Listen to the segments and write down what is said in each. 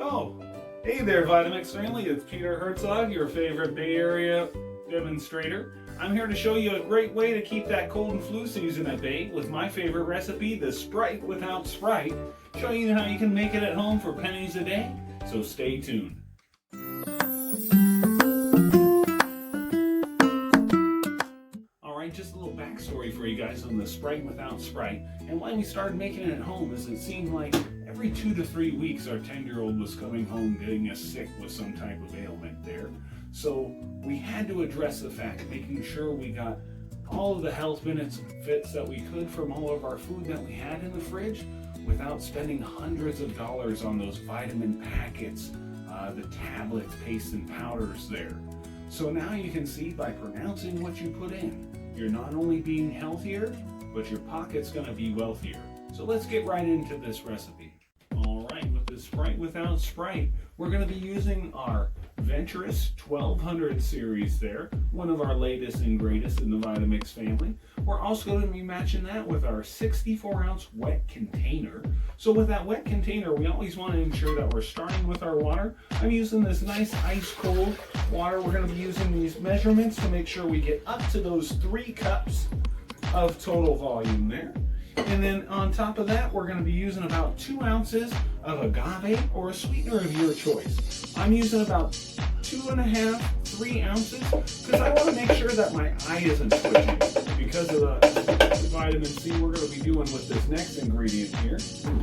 Oh, hey there Vitamix family, it's Peter Hertzog, your favorite Bay Area demonstrator. I'm here to show you a great way to keep that cold and flu season at bay with my favorite recipe, the Sprite without Sprite. Showing you how you can make it at home for pennies a day, so stay tuned. Alright, just a little backstory for you guys on the Sprite without Sprite. And why we started making it at home is it seemed like every 2 to 3 weeks our 10-year-old was coming home getting us sick with some type of ailment there. So we had to address the fact, making sure we got all of the health benefits that we could from all of our food that we had in the fridge without spending hundreds of dollars on those vitamin packets, the tablets, pastes, and powders there. So now you can see by pronouncing what you put in, you're not only being healthier, but your pocket's going to be wealthier. So let's get right into this recipe. Alright, with the Sprite without Sprite, we're going to be using our Venturous 1200 series there, one of our latest and greatest in the Vitamix family. We're also going to be matching that with our 64-ounce wet container. So with that wet container, we always want to ensure that we're starting with our water. I'm using this nice ice cold water. We're going to be using these measurements to make sure we get up to those 3 cups of total volume there. And then on top of that, we're going to be using about 2 ounces of agave or a sweetener of your choice. I'm using about 2.5, 3 ounces because I want to make sure that my eye isn't twitching because of the vitamin C we're going to be doing with this next ingredient here.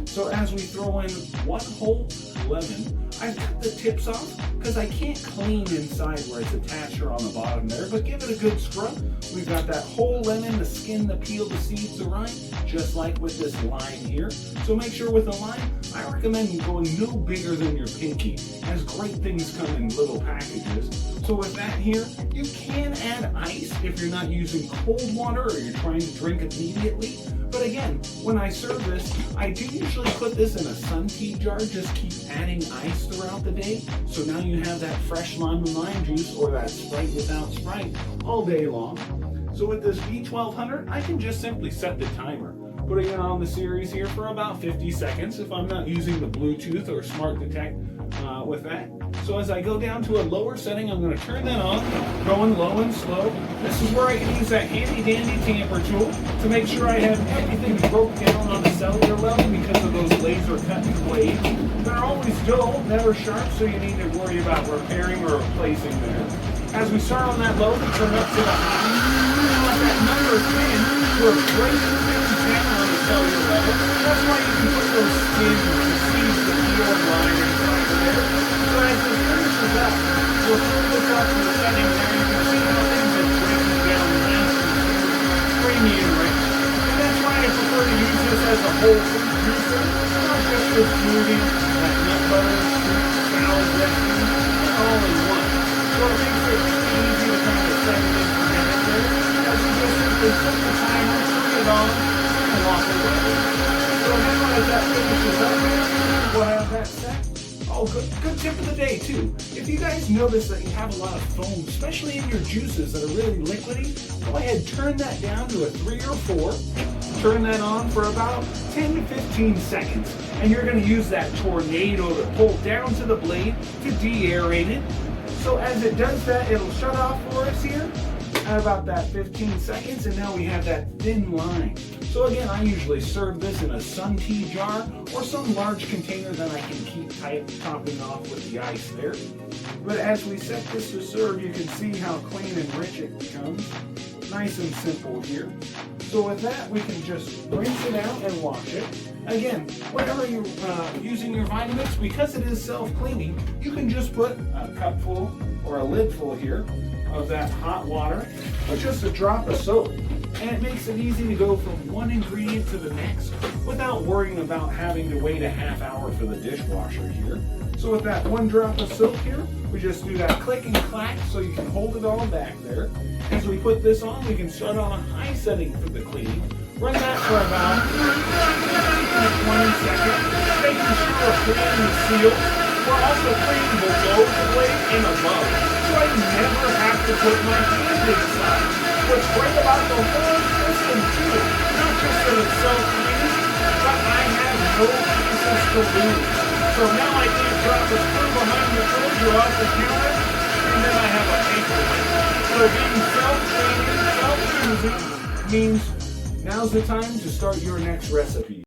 So as we throw in 1 whole lemon, I've cut the tips off because I can't clean inside where it's attached or on the bottom there, but give it a good scrub. We've got that whole lemon, the skin, the peel, the seeds, the rind, just like with this lime here. So make sure with the lime, I recommend going no bigger than your pinky, as great things come in little packages. So with that here, you can add ice if you're not using cold water or you're trying to drink immediately. But again, when I serve this, I do usually put this in a sun tea jar, just keep adding ice throughout the day. So now you have that fresh lime juice or that Sprite without Sprite all day long. So with this V1200, I can just simply set the timer, putting it on the series here for about 50 seconds if I'm not using the Bluetooth or Smart Detect with that. So as I go down to a lower setting, I'm going to turn that on, going low and slow. This is where I can use that handy dandy tamper tool to make sure I have everything broke down on the cellular level because of those laser cutting blades. They're always dull, never sharp, so you need to worry about repairing or replacing there. As we start on that low, we turn up to the high. Let that number 10 to a great down on the cellular level. That's why you can put those skins, the seeds, the peel, and line inside of there. So as this finishes up, we'll turn this up to the setting there. You can see how things are breaking down nice and creamy and rich. And that's why I prefer to use this as a whole food juicer, not just for smoothie, like nut butter, fruit, salad dressing, all in one. So it makes it easy to kind of set it in for minutes there. As you just simply set the timer, turn it on, and walk away. So now as that finishes up, we'll have that set. Oh, good tip of the day too. If you guys notice that you have a lot of foam, especially in your juices that are really liquidy, go ahead, turn that down to a 3 or 4. Turn that on for about 10 to 15 seconds. And you're going to use that tornado to pull down to the blade to de-aerate it. So as it does that, it'll shut off for us here at about that 15 seconds, and now we have that thin line. So again, I usually serve this in a sun tea jar or some large container that I can keep tight, topping off with the ice there. But as we set this to serve, you can see how clean and rich it becomes. Nice and simple here. So with that, we can just rinse it out and wash it. Again, whenever you're using your Vitamix, because it is self-cleaning, you can just put a cupful or a lid full here of that hot water or just a drop of soap. And it makes it easy to go from one ingredient to the next without worrying about having to wait a half hour for the dishwasher here. So with that 1 drop of soap here, we just do that click and clack so you can hold it all back there. As we put this on, we can start on a high setting for the cleaning. Run that for about 20 seconds, making sure we're cleaning the seal. We're also cleaning below the blade and above, so I never have to put my hand inside. What's great about the whole system too, not just that it's self-cleaning, but I have no pieces to lose. So now I can drop the screw behind the soldier off the counter, and then I have a paper weight. So being self-cleaning, self-choosing means now's the time to start your next recipe.